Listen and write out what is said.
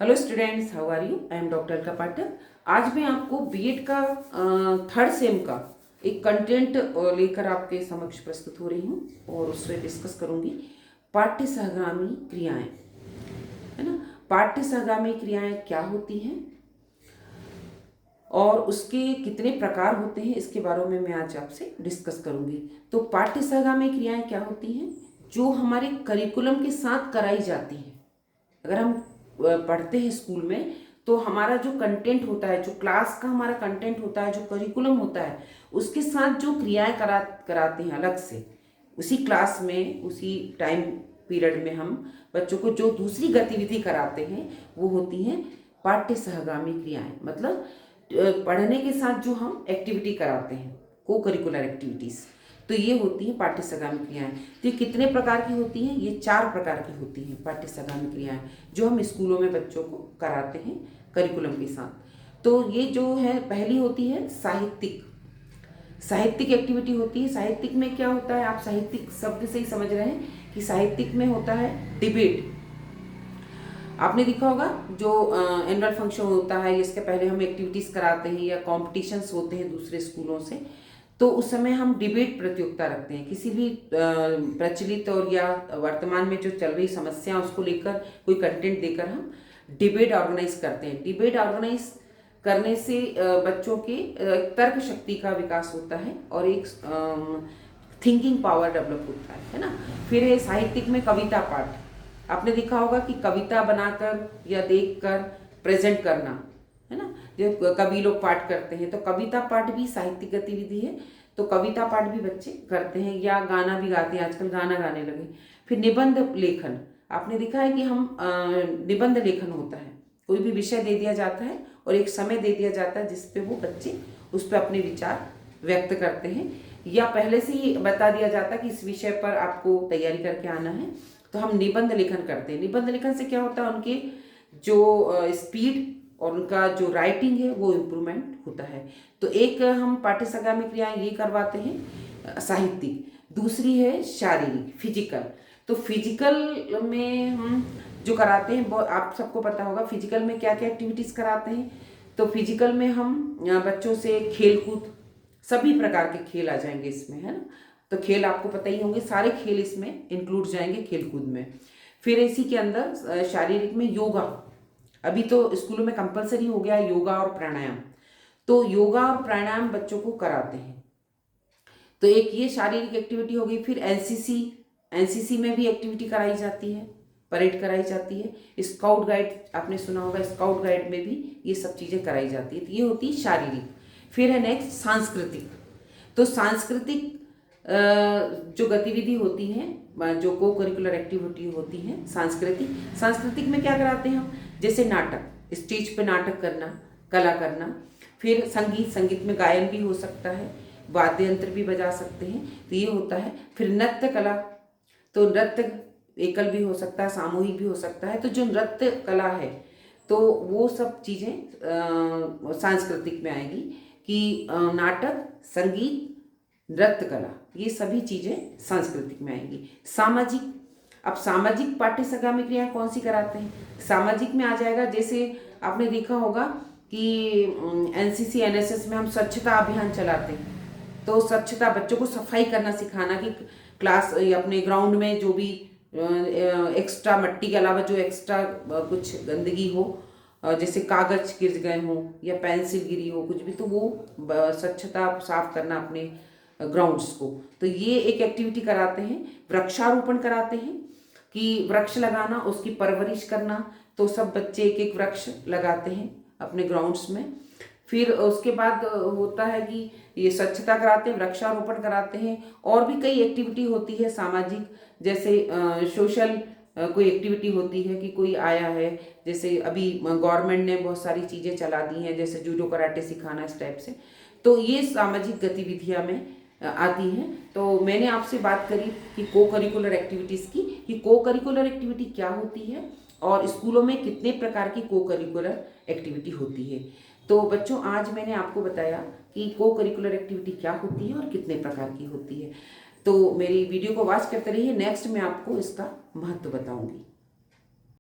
Hello students, how are you? I am doctor Alka Pathak. आज मैं आपको बीएड का थर्ड सेम का एक कंटेंट लेकर आपके समक्ष प्रस्तुत हो रही हूँ और उससे डिस्कस करूँगी पाठ्य सहगामी क्रियाएं, है ना। पाठ्य सहगामी क्रियाएं क्या होती हैं और उसके कितने प्रकार होते हैं, इसके बारे में मैं आज आपसे डिस्कस करूँगी। तो पाठ्य सहगामी क्रियाएं क्या होती हैं? जो हमारे करिकुलम के साथ कराई जाती हैं। अगर हम पढ़ते हैं स्कूल में तो हमारा जो कंटेंट होता है, जो क्लास का हमारा कंटेंट होता है, जो करिकुलम होता है, उसके साथ जो क्रियाएं कराते हैं अलग से, उसी क्लास में उसी टाइम पीरियड में हम बच्चों को जो दूसरी गतिविधि कराते हैं वो होती हैं पाठ्य सहगामी क्रियाएं। मतलब पढ़ने के साथ जो हम एक्टिविटी कराते हैं, को करिकुलर एक्टिविटीज़, तो ये होती हैं पाठ्य सहगामी क्रियाएं। तो ये कितने प्रकार की होती हैं? ये 4 प्रकार की होती हैं पाठ्य सहगामी क्रियाएं, जो हम स्कूलों में बच्चों को कराते हैं करिकुलम के साथ। तो ये जो है, पहली होती है साहित्यिक एक्टिविटी होती है। साहित्यिक में क्या होता है? आप साहित्यिक शब्द से ही समझ रहे हैं कि साहित्यिक में होता है डिबेट। आपने देखा होगा जो एनुअल फंक्शन होता है, इसके पहले हम एक्टिविटीज़ कराते हैं या कॉम्पिटिशन्स होते हैं दूसरे स्कूलों से, तो उस समय हम डिबेट प्रतियोगिता रखते हैं। किसी भी प्रचलित और या वर्तमान में जो चल रही समस्या उसको लेकर कोई कंटेंट देकर हम डिबेट ऑर्गेनाइज करते हैं। डिबेट ऑर्गेनाइज करने से बच्चों के तर्क शक्ति का विकास होता है और एक थिंकिंग पावर डेवलप होता है ना। फिर है साहित्यिक में कविता पाठ। आपने देखा होगा कि कविता बनाकर या देखकर प्रेजेंट करना, है ना। जो कवि लोग पाठ करते हैं, तो कविता पाठ भी साहित्यिक गतिविधि है। तो कविता पाठ भी बच्चे करते हैं या गाना भी गाते हैं, आजकल गाना गाने लगे। फिर निबंध लेखन। आपने देखा है कि हम निबंध लेखन होता है, कोई भी विषय दे दिया जाता है और एक समय दे दिया जाता है जिस पे वो बच्चे उस पर अपने विचार व्यक्त करते हैं, या पहले से ही बता दिया जाता है कि इस विषय पर आपको तैयारी करके आना है, तो हम निबंध लेखन करते हैं। निबंध लेखन से क्या होता है? उनके जो स्पीड और उनका जो राइटिंग है वो इम्प्रूवमेंट होता है। तो एक हम पाठ्य सहगामी क्रियाएं ये करवाते हैं साहित्यिक। दूसरी है शारीरिक, फिजिकल। तो फिजिकल में हम जो कराते हैं, बहुत आप सबको पता होगा फिजिकल में क्या क्या एक्टिविटीज़ कराते हैं। तो फिजिकल में हम बच्चों से खेलकूद, सभी प्रकार के खेल आ जाएंगे इसमें, है ना। तो खेल आपको पता ही होंगे, सारे खेल इसमें इंक्लूड जाएंगे खेलकूद में। फिर इसी के अंदर शारीरिक में योगा। अभी तो स्कूलों में कंपलसरी हो गया है योगा और प्राणायाम, तो योगा और प्राणायाम बच्चों को कराते हैं। तो एक ये शारीरिक एक्टिविटी हो गई। फिर एनसीसी में भी एक्टिविटी कराई जाती है, परेड कराई जाती है। स्काउट गाइड आपने सुना होगा, स्काउट गाइड में भी ये सब चीज़ें कराई जाती है। तो ये होती है शारीरिक। फिर है नेक्स्ट सांस्कृतिक। तो सांस्कृतिक जो गतिविधि होती हैं, जो को करिकुलर एक्टिविटी होती हैं सांस्कृतिक में क्या कराते हैं हम? जैसे नाटक, स्टेज पे नाटक करना, कला करना। फिर संगीत में गायन भी हो सकता है, वाद्य यंत्र भी बजा सकते हैं, तो ये होता है। फिर नृत्य कला, तो नृत्य एकल भी हो सकता है, सामूहिक भी हो सकता है। तो जो नृत्य कला है तो वो सब चीज़ें सांस्कृतिक में आएगी कि नाटक, संगीत, नृत्य कला, ये सभी चीज़ें सांस्कृतिक में आएंगी। सामाजिक, अब सामाजिक पाठ्य सहगामी क्रियाएं कौन सी कराते हैं? सामाजिक में आ जाएगा, जैसे आपने देखा होगा कि एनसीसी एनएसएस में हम स्वच्छता अभियान चलाते हैं। तो स्वच्छता, बच्चों को सफाई करना सिखाना कि क्लास अपने ग्राउंड में जो भी एक्स्ट्रा मट्टी के अलावा जो एक्स्ट्रा कुछ गंदगी हो, जैसे कागज गिर गए हों या पेंसिल गिरी हो, कुछ भी, तो वो स्वच्छता साफ करना अपने ग्राउंड्स को। तो ये एक एक्टिविटी कराते हैं। वृक्षारोपण कराते हैं कि वृक्ष लगाना, उसकी परवरिश करना। तो सब बच्चे एक एक वृक्ष लगाते हैं अपने ग्राउंड्स में। फिर उसके बाद होता है कि ये स्वच्छता कराते हैं, वृक्षारोपण कराते हैं। और भी कई एक्टिविटी होती है सामाजिक, जैसे सोशल कोई एक्टिविटी होती है कि कोई आया है, जैसे अभी गवर्नमेंट ने बहुत सारी चीज़ें चला दी हैं, जैसे जूडो कराटे सिखाना, इस टाइप से। तो ये सामाजिक गतिविधियाँ में आती हैं। तो मैंने आपसे बात करी कि को करिकुलर एक्टिविटीज़ की, कि को करिकुलर एक्टिविटी क्या होती है और स्कूलों में कितने प्रकार की को करिकुलर एक्टिविटी होती है। तो बच्चों, आज मैंने आपको बताया कि को करिकुलर एक्टिविटी क्या होती है और कितने प्रकार की होती है। तो मेरी वीडियो को वॉच करते रहिए, नेक्स्ट मैं आपको इसका महत्व बताऊंगी।